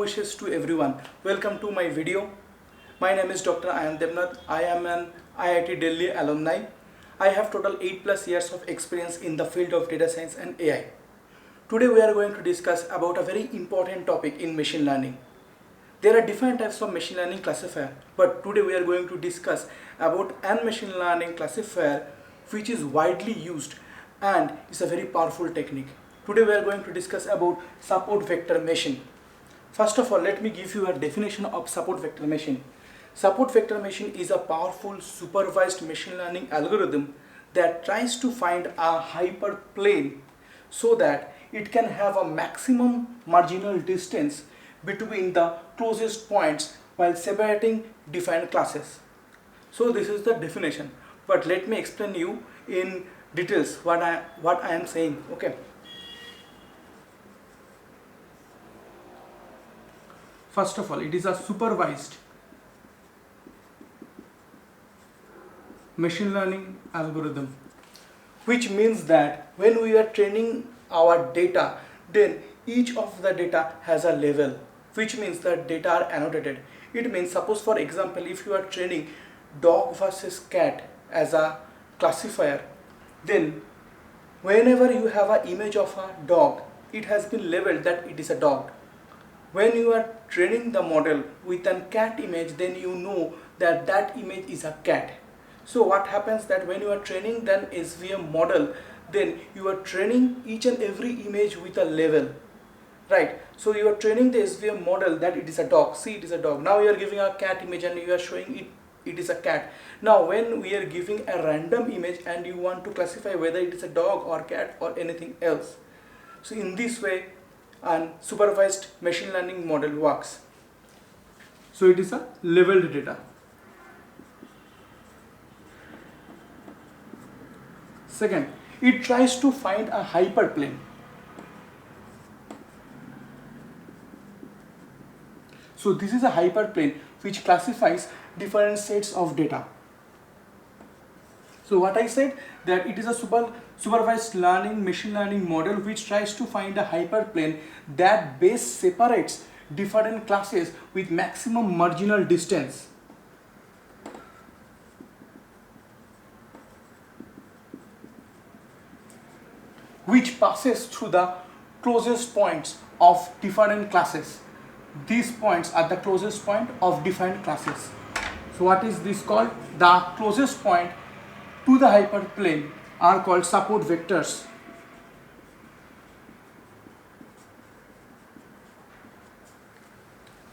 wishes to everyone. Welcome to my video. My name is Dr. Ayan Debnath. I am an IIT Delhi alumni. I have total 8+ years of experience in the field of data science and AI. Today we are going to discuss about a very important topic in machine learning. There are different types of machine learning classifier, but today we are going to discuss about an machine learning classifier which is widely used and is a very powerful technique. Today we are going to discuss about support vector machine. First of all, let me give you a definition of support vector machine. Support vector machine is a powerful supervised machine learning algorithm that tries to find a hyperplane so that it can have a maximum marginal distance between the closest points while separating defined classes. So this is the definition, but let me explain you in details what I am saying. Okay. First of all, it is a supervised machine learning algorithm, which means that when we are training our data, then each of the data has a level, which means that data are annotated. It means, suppose for example, if you are training dog versus cat as a classifier, then whenever you have an image of a dog, it has been labeled that it is a dog. When you are training the model with a cat image, then you know that that image is a cat. So what happens that when you are training then SVM model, then you are training each and every image with a level, right? So you are training the SVM model that it is a dog. See, it is a dog. Now you are giving a cat image and you are showing it is a cat. Now when we are giving a random image and you want to classify whether it is a dog or cat or anything else, so in this way an supervised machine learning model works. So it is a leveled data. Second, it tries to find a hyperplane. So this is a hyperplane which classifies different sets of data. So what I said, that it is a supervised learning machine learning model which tries to find a hyperplane that best separates different classes with maximum marginal distance. Which passes through the closest points of different classes. These points are the closest point of different classes. So what is this called? The closest point to the hyperplane are called support vectors.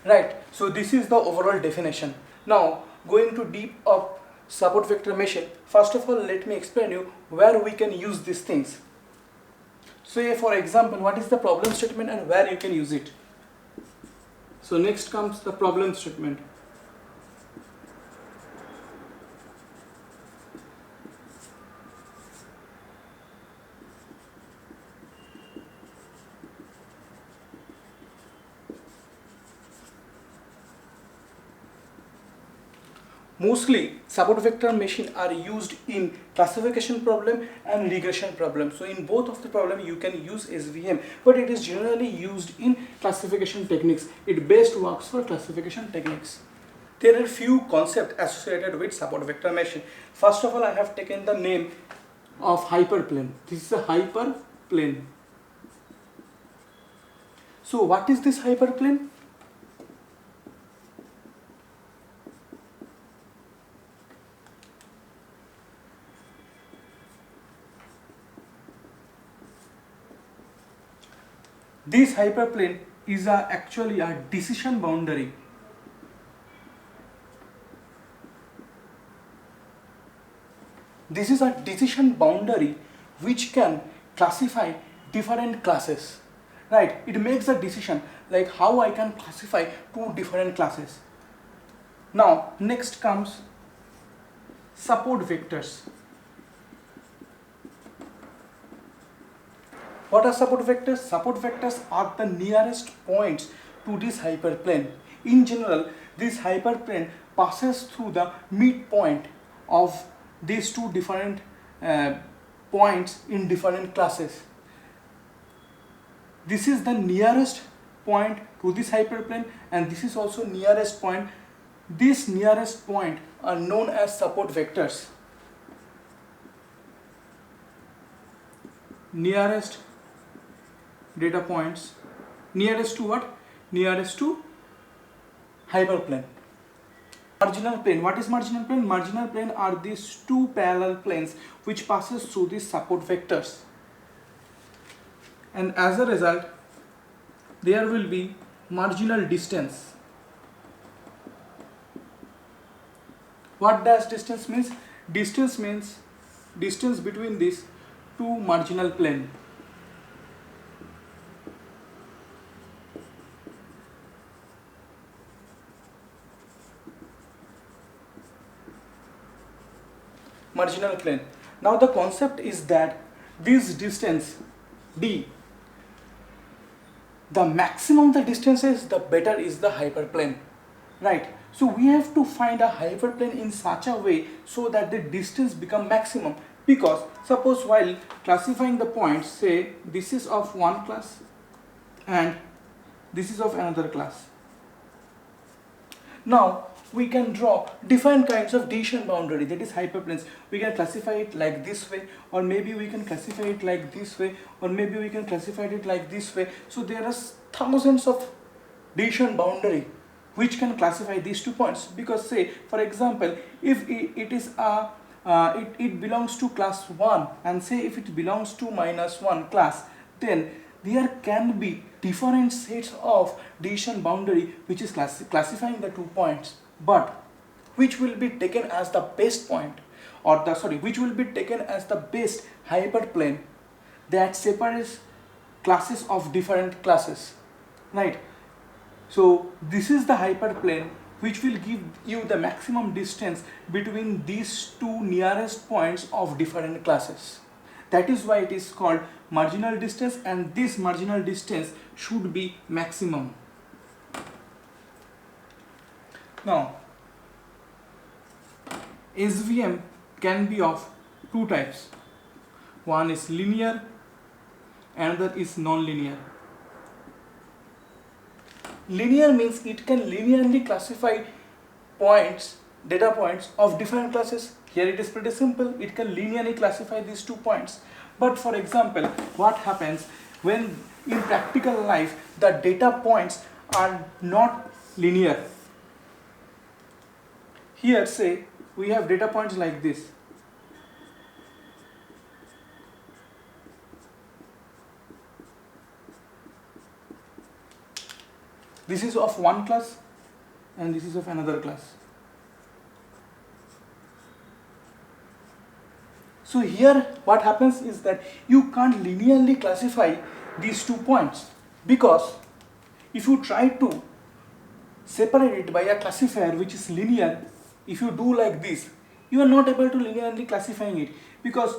Right, so this is the overall definition. Now going to deep of support vector machine, first of all let me explain you where we can use these things. So for example, what is the problem statement and where you can use it. So next comes the problem statement. Mostly support vector machine are used in classification problem and regression problem. So in both of the problem you can use SVM, but it is generally used in classification techniques. It best works for classification techniques. There are few concepts associated with support vector machine. First of all, I have taken the name of hyperplane. This is a hyperplane. So what is this hyperplane? This hyperplane is actually a decision boundary. This is a decision boundary which can classify different classes, right? It makes a decision like how I can classify two different classes. Now next comes support vectors. What are support vectors? Support vectors are the nearest points to this hyperplane. In general, this hyperplane passes through the midpoint of these two different points in different classes. This is the nearest point to this hyperplane, and this is also nearest point. This nearest point are known as support vectors. Nearest data points, nearest to what? Nearest to hyperplane. Marginal plane. What is marginal plane? Marginal plane are these two parallel planes which passes through these support vectors, and as a result there will be marginal distance. What does distance means? Distance means distance between these two marginal plane. Marginal plane. Now the concept is that this distance d, the maximum the distance is, the better is the hyperplane, right? So we have to find a hyperplane in such a way so that the distance become maximum, because suppose while classifying the points, say this is of one class and this is of another class. Now we can draw different kinds of decision boundary, that is hyperplanes. We can classify it like this way, or maybe we can classify it like this way, or maybe we can classify it like this way. So there are thousands of decision boundary which can classify these 2 points, because say for example, if it is a it belongs to class 1, and say if it belongs to -1 class, then there can be different sets of decision boundary which is classifying the 2 points, but which will be taken as the best point, or which will be taken as the best hyperplane that separates classes of different classes, right? So this is the hyperplane which will give you the maximum distance between these two nearest points of different classes. That is why it is called marginal distance, and this marginal distance should be maximum. Now, SVM can be of 2 types. One is linear, another is non-linear. Linear means it can linearly classify points, data points of different classes. Here it is pretty simple, it can linearly classify these 2 points. But for example, what happens when in practical life the data points are not linear? Here say we have data points like this. This is of one class and this is of another class. So here what happens is that you can't linearly classify these 2 points, because if you try to separate it by a classifier which is linear, if you do like this, you are not able to linearly classifying it, because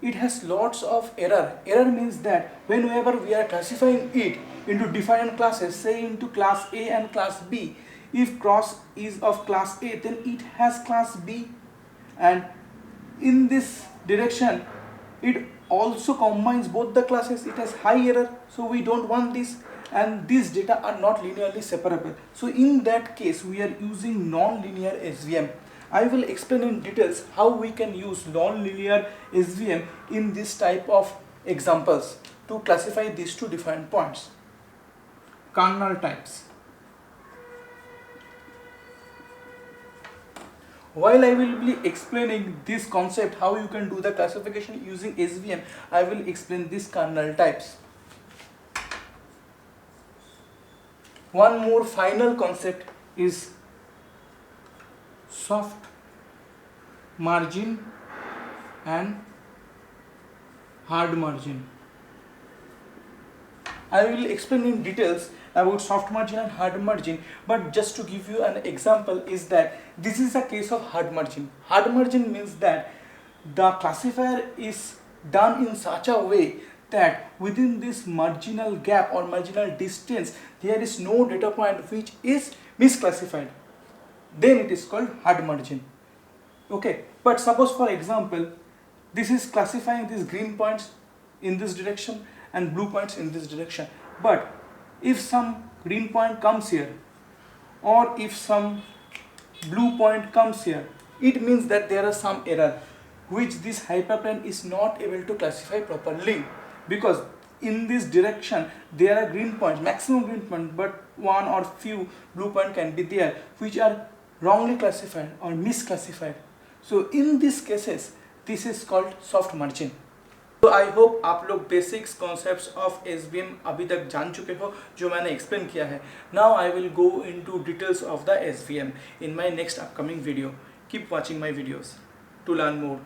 it has lots of error. Error means that whenever we are classifying it into different classes, say into class A and class B, if cross is of class A, then it has class B, and in this direction it also combines both the classes. It has high error, so we don't want this, and these data are not linearly separable. So in that case we are using non-linear SVM. I will explain in details how we can use non-linear SVM in this type of examples to classify these 2 different points. Kernel types. While I will be explaining this concept, how you can do the classification using SVM, I will explain these kernel types. One more final concept is soft margin and hard margin. I will explain in details about soft margin and hard margin, but just to give you an example is that this is a case of hard margin. Hard margin means that the classifier is done in such a way that within this marginal gap or marginal distance there is no data point which is misclassified. Then it is called hard margin. Okay, but suppose for example this is classifying these green points in this direction and blue points in this direction, but if some green point comes here, or if some blue point comes here, it means that there is some error which this hyperplane is not able to classify properly, because in this direction there are green points, maximum green point, but one or few blue point can be there which are wrongly classified or misclassified. So in these cases this is called soft margin. तो I hope आप लोग basics concepts of SVM अभी तक जान चुके हो जो मैंने एक्सप्लेन किया है. Now I will go into details of the SVM in my next upcoming video. Keep watching my videos to learn more.